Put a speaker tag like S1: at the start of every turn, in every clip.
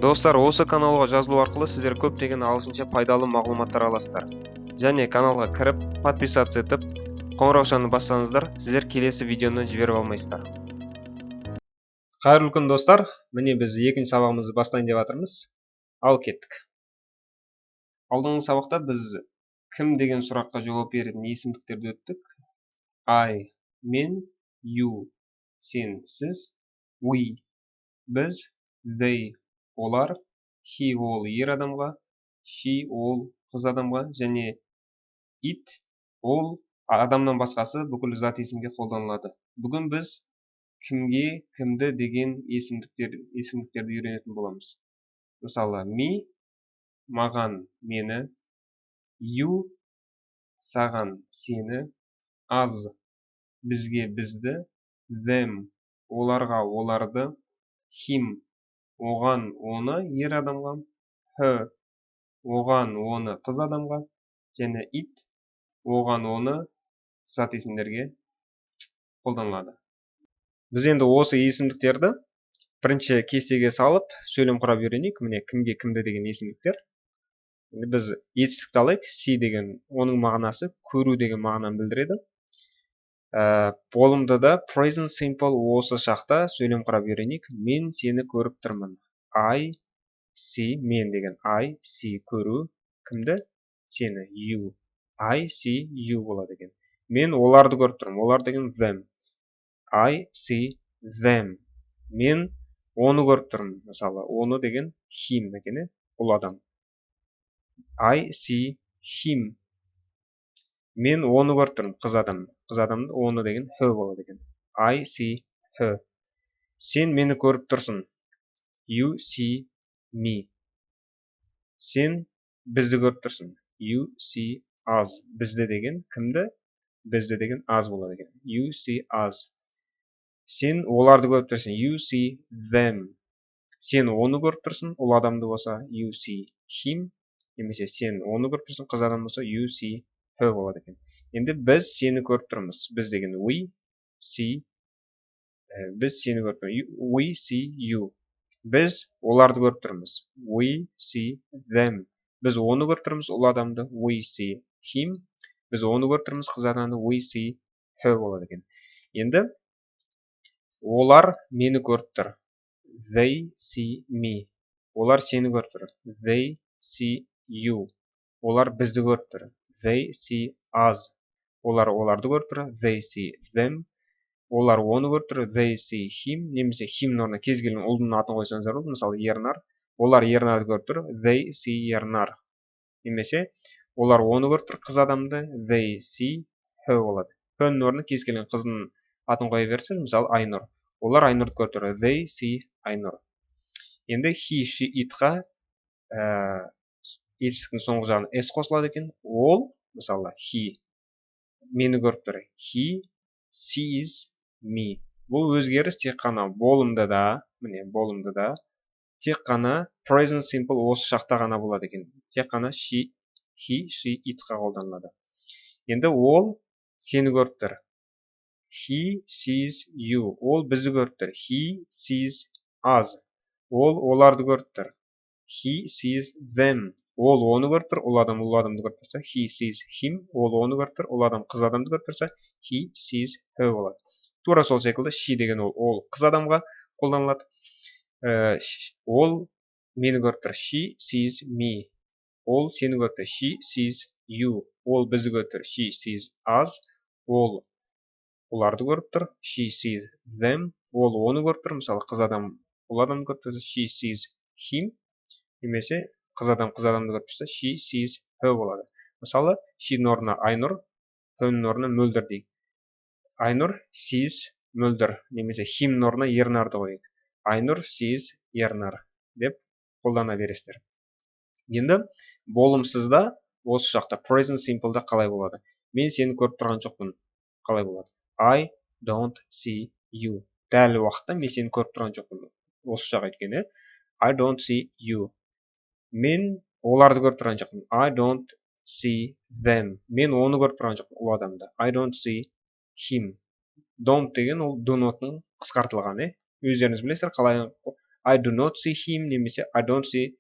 S1: Достар, осы каналға жазылу арқылы сіздер көптеген ағылшынша пайдалы мағлұматтар аласыздар. Және каналға кіріп, подписаться етіп, қоңыраушаны бассаңыздар, сіздер келесі видеоны жіберіп алмайсыздар. Қайырлы күн достар, міне біз екінші сабағымызды бастайын деп жатырмыз. Ал кеттік. Алдыңғы сабақта біз кім деген сұраққа жауап беретін есімдіктерді өттік. I, мен, you, сен, сіз, we, біз, they, олар, he, ол ер адамға, she, ол қыз адамға, және it, ол адамнан басқасы бүкіл зат есімге қолданылады. Бүгін біз кімге, кімді деген есімдіктерді үйренетін боламыз. Мысалы, me, маған, мені, you, саған, сені, us, бізге, бізді, them, оларға, оларды, him, оған, оны, ер адамға, her, оған, оны, қыз адамға, және it, оған, оны, зат есімдерге қолданылады. Біз енді осы есімдіктерді бірінші кестеге салып, сөйлем құрап үйренейік. Міне, кімге, кімді деген есімдіктер. Біз етістікті алайық. See деген, оның мағынасы көру деген мағынаны білдіреді. Болымды да present simple осы шақта сөйлем құрап үйренейік. Мен сені көріп тұрмын. I see, мен деген I see, көру. Кімді? Сені, you. I see you болады деген. Мен оларды көріп тұрмын. Олар деген them. I see them. Мен оны көріп тұрмын. Мысалы, оны деген him екен, бұл адам. I see him. Мен оны көріп тұрмын, қыз адам. Қыз адамды оны деген her болады екен. I see her. Сен мені көріп тұрсың. You see me. Сен бізді көріп тұрсың. You see us. Бізді деген кімді? Бізді деген us болады екен. You see us. Сен оларды көріп тұрсың. You see them. Сен оны көріп тұрсың, ол адамды болса, you see him. Немесе сен оны көріп тұрсың, қыз адам болса, you see her болады екен. Енді біз сені көріп тұрмыз. Біз деген we see. Біз сені көріп тұрмыз. We see you. Біз оларды көріп тұрмыз. We see them. Біз оны көріп тұрмыз, ол адамды. We see him. Біз оны көріп тұрмыз, қыз адамды. We see her болады екен. Енді олар мені көріп тұр. They see me. Олар сені көріп тұр. They see you. Олар бізді көріп тұр. They see us. Олар оларды көріп тұр. They see them. Олар оны көріп тұр. They see him. Немесе him орнына кез келген ұлдың атын қойсаңыздар болады. Мысалы, Ернар. Олар Ернарды көріп тұр. They see Ернар. Немесе олар оны көріп тұр, қыз адамды. They see her болады. Her орнына кез келген қыздың атын қоя берсін. Мысалы, Айнұр. Олар Айнұрды көріп тұр. They see Айнұр. Енді he, she, itқа етістіктің соңғы жағына s қосылады екен. Ол, мысалы, he мені көріп тұр. He sees me. Бұл өзгеріс тек қана болымды да, міне, болымды да, тек қана present simple осы шақта ғана болады екен. Тек қана he, she, itқа қолданылады. Енді ол сені көріп тұр. He sees you. Ол бізді көріп тұр. He sees us. Ол оларды көріп тұр. He sees them. Ол оны көріп тұр. Ол адамды көріп тұрса, he sees him. Ол оны көріп тұр. Ол адам қыз адамды көріп тұрса, he sees her болады. Тура сол секілді she деген ол қыз адамға қолданылады. Ол мені көріп тұр. She sees me. Ол сені көріп тұр. She sees you. Ол бізді көріп тұр. She sees us. Ол оларды көріп тұр. She sees them. Ол оны көріп тұр. Мысалы, қыз адам ол адамды көріп тұрса, she sees him. Немесе қыз адамды көріп тұрса, she sees her болады. Мысалы, she-ның орнына Айнұр, her-ның орнына Мөлдір дейік. Айнұр sees Мөлдір. Немесе him-ның орнына Ернарды қойық. Айнұр sees Ернар деп қолдана бересіздер. Енді болымсызда осы шақта present simple-да қалай болады? Мен сені көріп тұрған жоқпын. Қалай болады? I don't see you. Дәл уақытта мен сені көріп тұрған жоқпын. Осы шақ еткені. I don't see you. Мен оларды көріп тұрған жоқпын. I don't see them. Мен оны көріп тұрған жоқпын, ол адамды. I don't see him. Don't деген ол do not'ның қысқартылғаны. Өздеріңіз білесіздер, қалай I do not see him немесе I don't see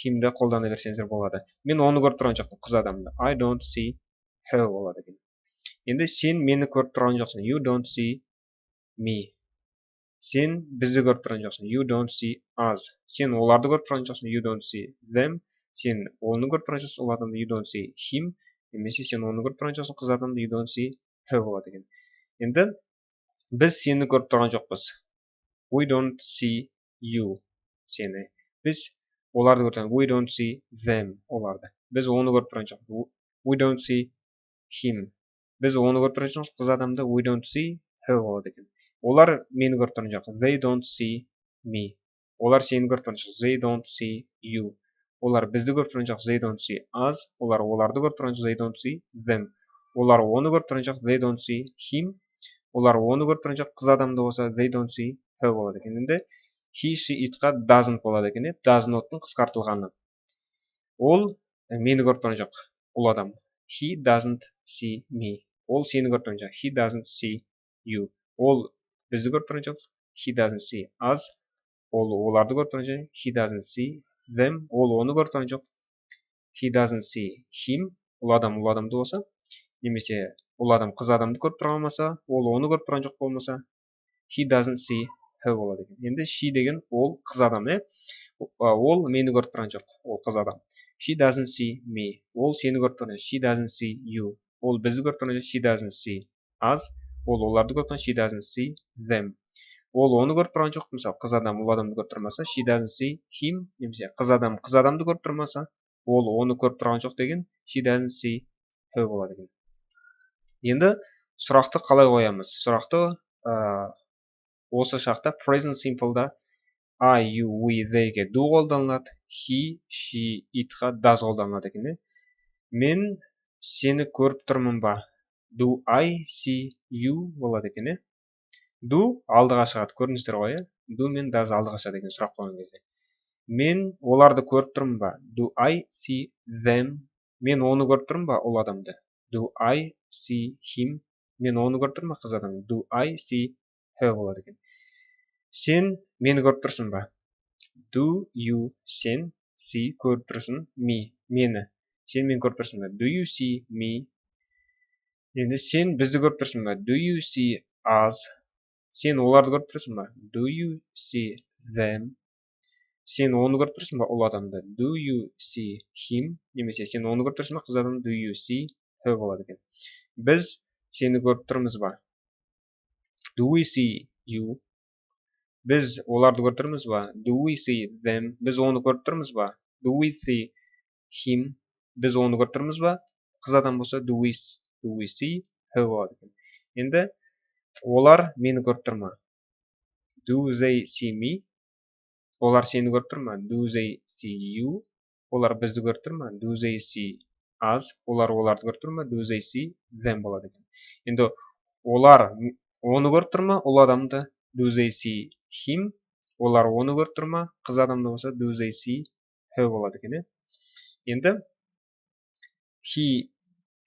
S1: him'ді қолдана берсеңіздер болады. Мен оны көріп тұрған жоқпын, қыз адамды. I don't see her болады екен. Енді сен мені көріп тұрған жоқсың. You don't see me. Сен бізді көріп тұрған жоқсың. You don't see us. Сен оларды көріп тұрған жоқсың. You don't see them. Сен оны көріп тұрған жоқсың, ол адамды. You don't see him. Немесе сен оны көріп тұрған жоқсың, қыз адамды. You don't see her болады екен. Енді біз сені көріп тұрған жоқпыз. We don't see you. Сені. Біз оларды көріп тұрған. We don't see them. Оларды. Біз оны көріп тұрған жоқпыз. We don't see him. Біз оны көріп тұрған жоқпыз, қыз адамды. We don't see her болады екен. Олар мені көріп тұрған жоқ. They don't see me. Олар сені көріп тұрған жоқ. They don't see you. Олар бізді көріп тұрған жоқ. They don't see us. Олар оларды көріп тұрған жоқ. They don't see them. Олар оны көріп тұрған жоқ. They don't see him. Олар оны көріп тұрған жоқ. Қыз адамды болса, they don't see her болады екен. Енді he, she, itқа doesn't болады екен. Does not'тың қысқартылғаны. Ол мені көріп тұрған жоқ. Ол адам. He doesn't see me. Ол сені көріп тұрған жоқ. He doesn't see you. Ол бізді көріп тұрған жоқ. He doesn't see us. Ол оларды көріп тұрған жоқ. He doesn't see them. Ол оны көріп тұрған жоқ. He doesn't see him. Ол адамды болса, немесе ол адам қыз адамды көріп тұрған болса, ол оны көріп тұрған жоқ болмаса, he doesn't see her болады екен. Енді she деген ол қыз адам, ол мені көріп тұрған жоқ, ол қыз адам. She doesn't see me. Ол сені көріп тұрған жоқ. She doesn't see you. Ол бізді көріп тұрған жоқ. She doesn't see us. Ол оларды көріп тұрған. She doesn't see them. Ол оны көріп тұрған жоқ. Мысалы, қыз адам ол адамды көріп тұрмаса, she doesn't see him. Немесе қыз адамды көріп тұрмаса, ол оны көріп тұрған жоқ деген, she doesn't see her болады екен. Енді сұрақты қалай қоямыз? Сұрақты осы шақта present simple'да I, you, we, they'ге do қолданылады, he, she, itға does қолданылады екен. Мен сені көріп тұрмын ба? Do I see you болады екен. Do алдыға шығады, көрдіңіздер ғой. Do мен does алдыға шығады екен сұрақ қойған кезде. Мен оларды көріп тұрмын ба? Do I see them? Мен оны көріп тұрмын ба, ол адамды? Do I see him? Мен оны көріп тұрмын ба, қыз адамды? Do I see her болады екен. Сен мені көріп тұрсың ба? Do you, сен, see, көріп тұрсың, me, мені. Сен мені көріп тұрсың ба? Do you see me? Енді сен бізді көріп тұрсың ба? Do you see us? Сен оларды көріп тұрсың ба? Do you see them? Сен оны көріп тұрсың ба, ол адамды? Do you see him? Немесе сен оны көріп тұрсың ба, қыз адамды? Do you see her болады екен. Біз сені көріп тұрмыз ба? Do we see you? Біз оларды көріп тұрмыз ба? Do we see them? Біз оны көріп тұрмыз ба? Do we see him? Біз оны көріп тұрмыз ба? Қыз адам болса, do we see her болады екен. Енді олар мені көріп тұрма? Do they see me? Олар сені көріп тұрма? Do they see you? Олар бізді көріп тұрма? Do they see us? Олар оларды көріп тұрма? Do they see them болады екен. Енді олар оны көріп тұрма? Ол адамды? Do they see him? Олар оны көріп тұрма? Қыз адамды болса, do they see her болады екен. Енді he,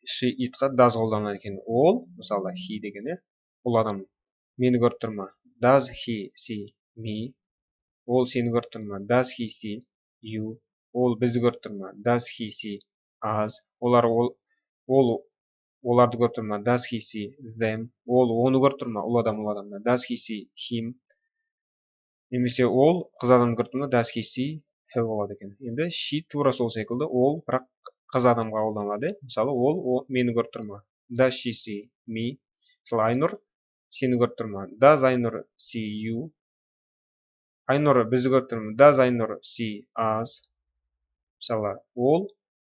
S1: she, itқа does қолданылады екен. Ол, мысалы, he деген, ол адам мені көріп тұрма? Does he see me? Ол сені көріп тұрма? Does he see you? Ол бізді көріп тұрма? Does he see us? Оларды көріп тұрма? Does he see them? Ол оны көріп тұрма? Ол адамда? Does he see him? Немесе ол қыз адамды көріп тұрма? Does he see her болады екен. Енді she тура сол секілді, ол бірақ қыз адамға қолданылады. Мысалы, ол мені көріп тұрма? Does she see me? Мысалы, Айнұр сені көріп тұрма? Does Айнұр see you? Айнұр бізді көріп тұрма? Does Айнұр see us? Мысалы,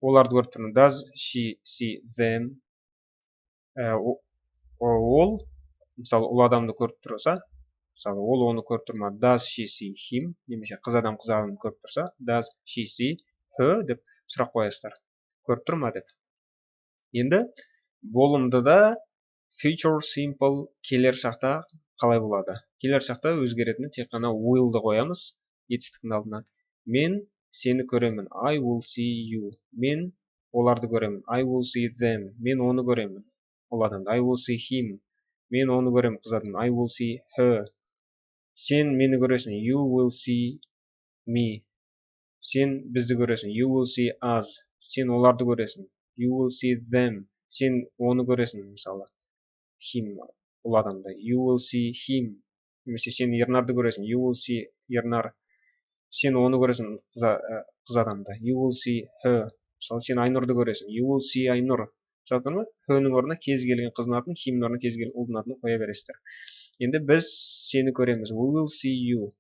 S1: оларды көріп тұрма? Does she see them? Ол, мысалы, ол адамды көріп тұрса, мысалы, ол оны көріп тұрма? Does she see him? Немесе қыз адамды көріп тұрса, does she see her? Деп сұрақ қоясыздар. Көріп тұрма деп. Енді болымдыда future simple келер шақта қалай болады? Келер шақта өзгеретіні тек қана will'ды қоямыз етістіктің алдына. Мен сені көремін. I will see you. Мен оларды көремін. I will see them. Мен оны көремін. Ол адамды. I will see him. Мен оны көремін, қыз адамды. I will see her. Сен мені көресің. You will see me. Сен бізді көресің. You will see us. Сен оларды көресің. You will see them. Сен оны көресің, мысалы. Him, ол адамды. You will see him. Немесе сен Ернарды көресің. You will see Ернар. Сен оны көресің, қыз адамды. You will see her. Мысалы, сен Айнұрды көресің. You will see Айнұр. Мысалы, ма? Her-ның орнына кез келген қыздың атын, him-ның орнына кез келген ұлдың атын қоя бересіздер. Енді біз сені көреміз. We will see you.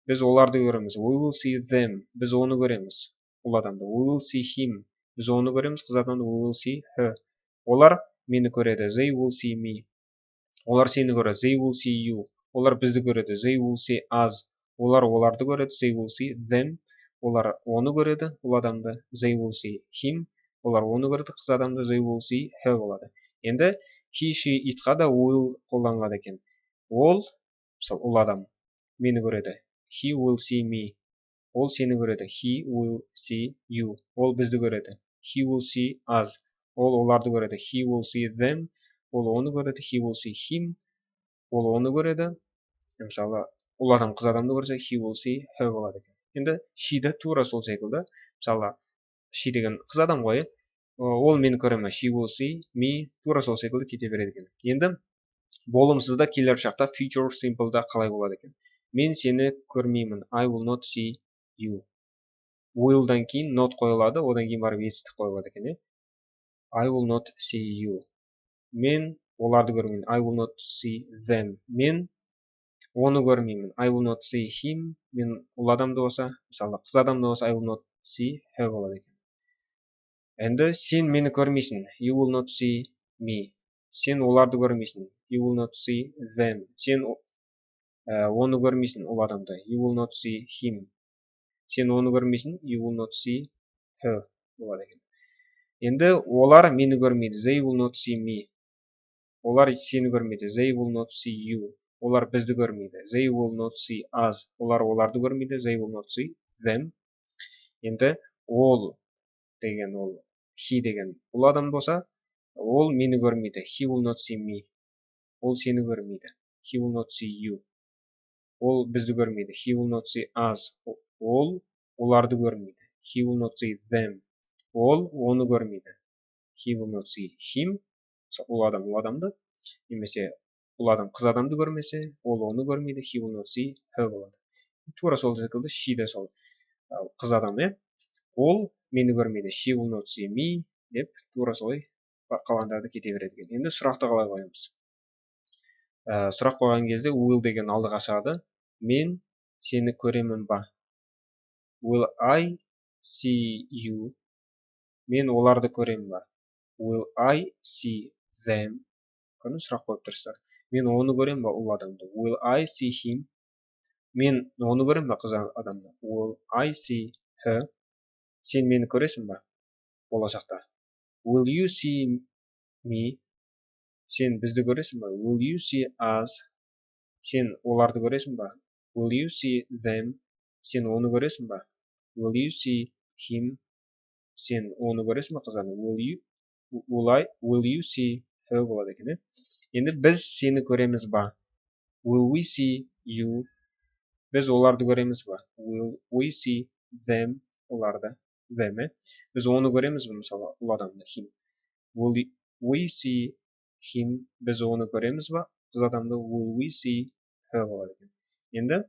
S1: Біз оларды көреміз. We will see them. Біз оны көреміз. Ол адамды. We will see him. Біз оны көреміз. Қыз адамды. We will see her. Олар мені көреді. They will see me. Олар сені көреді. They will see you. Олар бізді көреді. They will see us. Олар оларды көреді. They will see them. Олар оны көреді. Ол адамды. They will see him. Олар оны көреді. Қыз адамды. They will see her болады. Енді he, she, itқа да will қолданылады екен. Ол, мысалы, ол адам мені көреді. He will see me. Ол сені көреді. He will see you. Ол бізді көреді. He will see us. Ол оларды көреді. He will see them. Ол оны көреді. He will see him. Ол оны көреді. Мысалы, ол адам қыз адамды көрсе, he will see her болады екен. Енді she де тура сол секілді. Мысалы, she деген қыз адам ғой. Ол мені көре ме? She will see me. Тура сол секілді кете береді екен. Енді болымсызда келер шақта future simple'да қалай болады екен? Мен сені көрмеймін. I will not see you. Will'дан кейін not қойылады, одан кейін барып етістік қойылады екен. I will not see you. Мен оларды көрмеймін. I will not see them. Мен оны көрмеймін. I will not see him. Мен ол адамды болса, мысалы қыз адамды болса, I will not see her болады екен. Енді сен мені көрмейсің. You will not see me. Сен оларды көрмейсің. You will not see them. Сен оны көрмейсің, ол адамды. You will not see him. Сен оны көрмейсің. You will not see her болады екен. Енді олар мені көрмейді. They will not see me. Олар сені көрмейді. They will not see you. Олар бізді көрмейді. They will not see us. Олар оларды көрмейді. They will not see them. Енді ол деген ол he деген ол адам болса, ол мені көрмейді. He will not see me. Ол сені көрмейді. He will not see you. Ол бізді көрмейді. He will not see us. Ол оларды көрмейді. He will not see them. Ол оны көрмейді. He will not see him. Ол адамды. Немесе ол адам қыз адамды көрмесе, ол оны көрмейді. He will not see her болады. Тура сол секілді she де сол қыз адам, ол мені көрмейді. She will not see me деп тура солай қалғандарды кете береді екен. Енді сұрақты қалай қоямыз? Сұрақ қойған кезде will деген алдыға шығады. Мен сені көремін ба? Will I see you? Мен оларды көремін ба? Will I see them? Көрдің, сұрақ қойып тұрсыздар. Мен оны көремін ба, ол адамды? Will I see him? Мен оны көремін ба, қыз адамды? Will I see her? Сен мені көресің ба? Болашақта. Will you see me? Сен бізді көресің ба? Will you see us? Сен оларды көресің ба? Will you see them? Сен оны көресің ба? Will you see him? Сен оны көресің ба, қыздар? Will you see her болады екен. Енді біз сені көреміз ба? Will we see you? Біз оларды көреміз ба? Will we see them? Оларды. Them. Біз оны көреміз ба, мысалы, ол адамды, him. Will we see him? Біз оны көреміз ба? Қыз адамды will we see her болады екен. Енді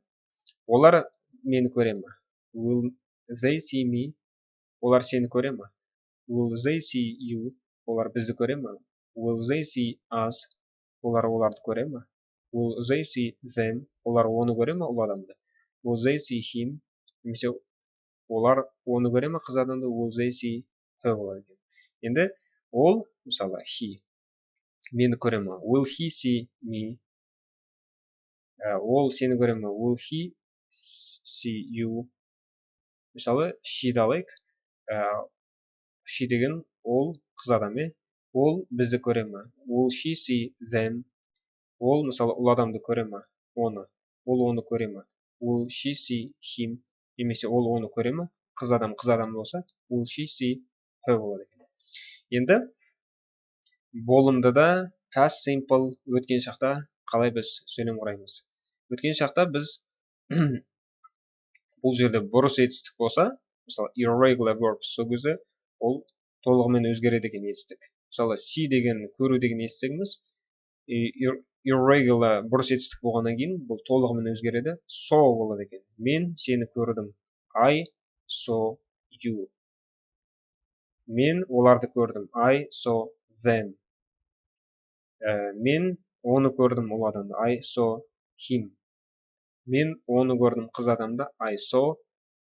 S1: олар мені көре ме? Will they see me? Олар сені көре ме? Will they see you? Олар бізді көре ме? Will they see us? Олар оларды көре ме? Will they see them? Олар оны көре ме, ол адамды? Will they see him? Немесе олар оны көре ме, қыз адамды? Will they see her болады екен. Енді ол, мысалы, he мені көре ме? Will he see me? Ол сені көре ме? Will he see you? Мысалы, she'ді алайық. She деген ол қыз адам, ол бізді көре ме? Will she see them? Ол, мысалы, ол адамды көре ме? Оны. Ол оны көре ме? Will she see him? Немесе ол оны көре ме? Қыз адам болса, will she see her болады екен. Енді болымдыда past simple өткен шақта қалай біз сөйлем құраймыз? Өткен шақта біз бұл жерде бұрыс етістік болса, мысалы irregular verb сол кезде ол толығымен өзгереді екен етістік. Мысалы see деген көру деген етістігіміз irregular бұрыс етістік болғаннан кейін бұл толығымен өзгереді. Saw болады екен. Мен сені көрдім. I saw you. Мен оларды көрдім. I saw them. Мен оны көрдім ол адамды. I saw him. Мен оны көрдім қыз адамды. I saw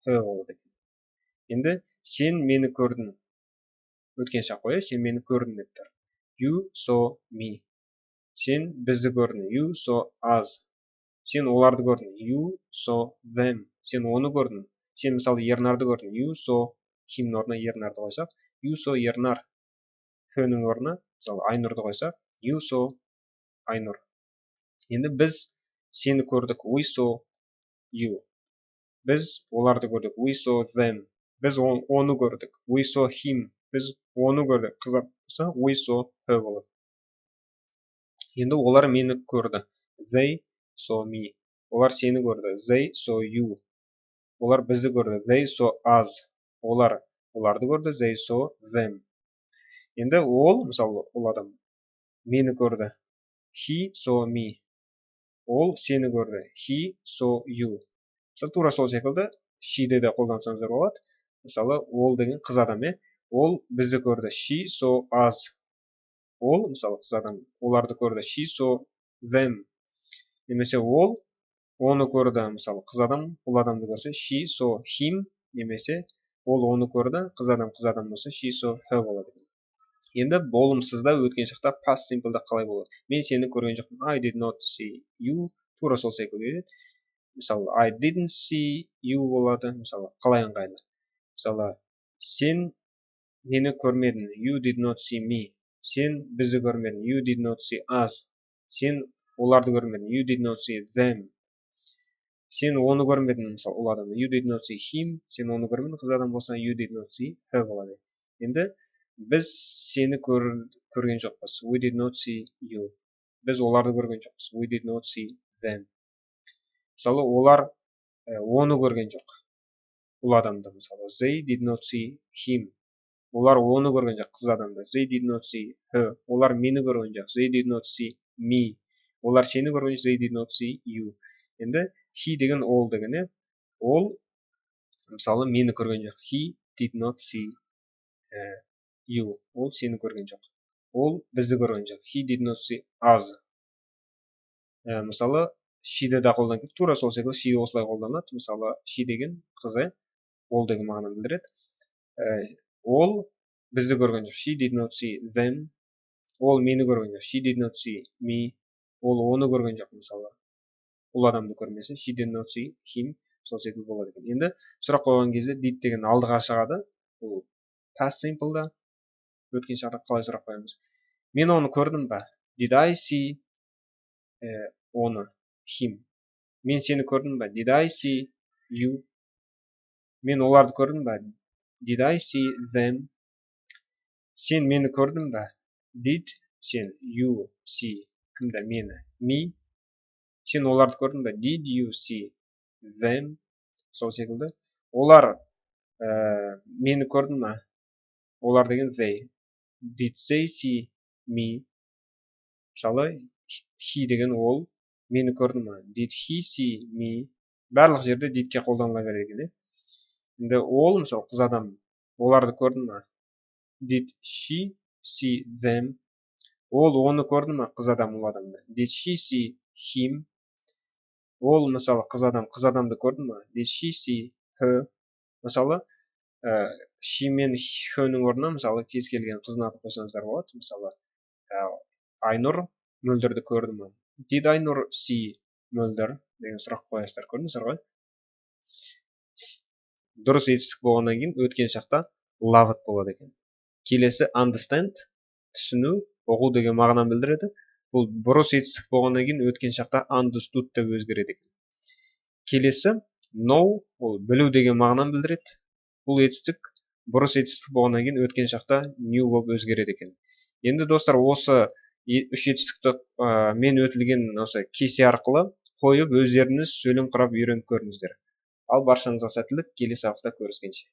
S1: her болады екен. Енді сен мені көрдің. Өткен шақ қой, сен мені көрдің деп тұр. You saw me. Сен бізді көрдің. You saw us. Сен оларды көрдің. You saw them. Сен оны көрдің. Сен мысалы Ернарды көрдің. You saw him орнына Ернарды қойсақ. You saw Ернар. Хөнің орнына мысалы Айнұрды қойсақ. You saw Айнұр. Енді біз сені көрдік. We saw you. Біз оларды көрдік. We saw them. Біз оны көрдік. We saw him. Біз оны көрдік. Қыздар болса, we saw her болады. Енді олар мені көрді. They saw me. Олар сені көрді. They saw you. Олар бізді көрді. They saw us. Олар оларды көрді. They saw them. Енді ол, мысалы, ол адам мені көрді. He saw me. Ол сені көрді. He saw you. Мысалы, тура сол секілді she'ді де қолдансаңыздар болады. Мысалы, ол деген қыз адам, ол бізді көрді. She saw us. Ол, мысалы, қыз адам, оларды көрді. She saw them. Немесе ол оны көрді. Мысалы, қыз адам, ол адамды көрсе, she saw him. Немесе ол оны көрді. Қыз адам болса, she saw her болады. Енді болымсызда өткен шақта past simple'да қалай болады? Мен сені көрген жоқпын. I did not see you. Тура сол секілді. Мысалы, I didn't see you болады. Мысалы, қалай ыңғайлы? Мысалы, сен мені көрмедің. You did not see me. Сен бізді көрмедің. You did not see us. Сен оларды көрмедің. You did not see them. Сен оны көрмедің. Мысалы, ол адамды. You did not see him. Сен оны көрмедің. Қыз адам болса, you did not see her болады. Енді біз сені көрген жоқпыз. We did not see you. Біз оларды көрген жоқпыз. We did not see them. Мысалы, олар оны көрген жоқ. Ол адамды, мысалы, they did not see him. Олар оны көрген жоқ, қыз адамды. They did not see her. Олар мені көрген жоқ. They did not see me. Олар сені көрген жоқ. They did not see you. Енді he деген ол деген, ол, мысалы, мені көрген жоқ. He did not see you. Ол сені көрген жоқ. Ол бізді көрген жоқ. He did not see us. Мысалы, she'ді да қолданып, тура сол секілді she осылай қолданады. Мысалы, she деген қызы, ол деген мағынаны білдіреді. Ол бізді көрген жоқ. She did not see them. Ол мені көрген жоқ. She did not see me. Ол оны көрген жоқ, мысалы. Ол адамды көрмесе, she did not see him. Сол секілді болады екен. Енді сұрақ қойған кезде did деген алдыға шығады. Ол past simple'да. Өткен шақта қалай сұрақ қоямыз? Мен оны көрдім ба? Did I see оны? Him. Мен сені көрдім ба? Did I see you? Мен оларды көрдім ба? Did I see them? Сен мені көрдің ба? Did сен you see кімді? Мені. Me. Сен оларды көрдің ба? Did you see them? Сол секілді. Олар мені көрдің ма? Олар деген they. Did they see me? Мысалы, he деген ол мені көрді ма? Did he see me? Барлық жерде didке қолданыла береді. Енді ол, мысалы, қыз адам оларды көрді ма? Did she see them? Ол оны көрді ма? Қыз адам ол адамды. Did she see him? Ол, мысалы, қыз адамды көрді ма? Did she see her? Мысалы, she мен her'нің орнына, мысалы, кез келген қыздың атын қойсаңыздар болады. Мысалы, Айнұр Мөлдірді көрді ма? Did Айнұр see Мөлдір? Деген сұрақ қоясыздар. Көрдіңіздер ғой? Дұрыс етістік болғаннан кейін өткен шақта loved болады екен. Келесі understand, түсіну, ұғу деген мағынаны білдіреді. Бұл бұрыс етістік болғаннан кейін өткен шақта understood деп өзгереді екен. Келесі know, ол білу деген мағынаны білдіреді. Бұл етістік бұрыс етістік болғаннан кейін өткен шақта new болып өзгереді екен. Енді достар, осы үш етістікті мен өтілген осы кесе арқылы қойып өздеріңіз сөйлем құрап үйреніп көріңіздер. ал баршаңызға сәттілік, келесі сабақта көріскенше.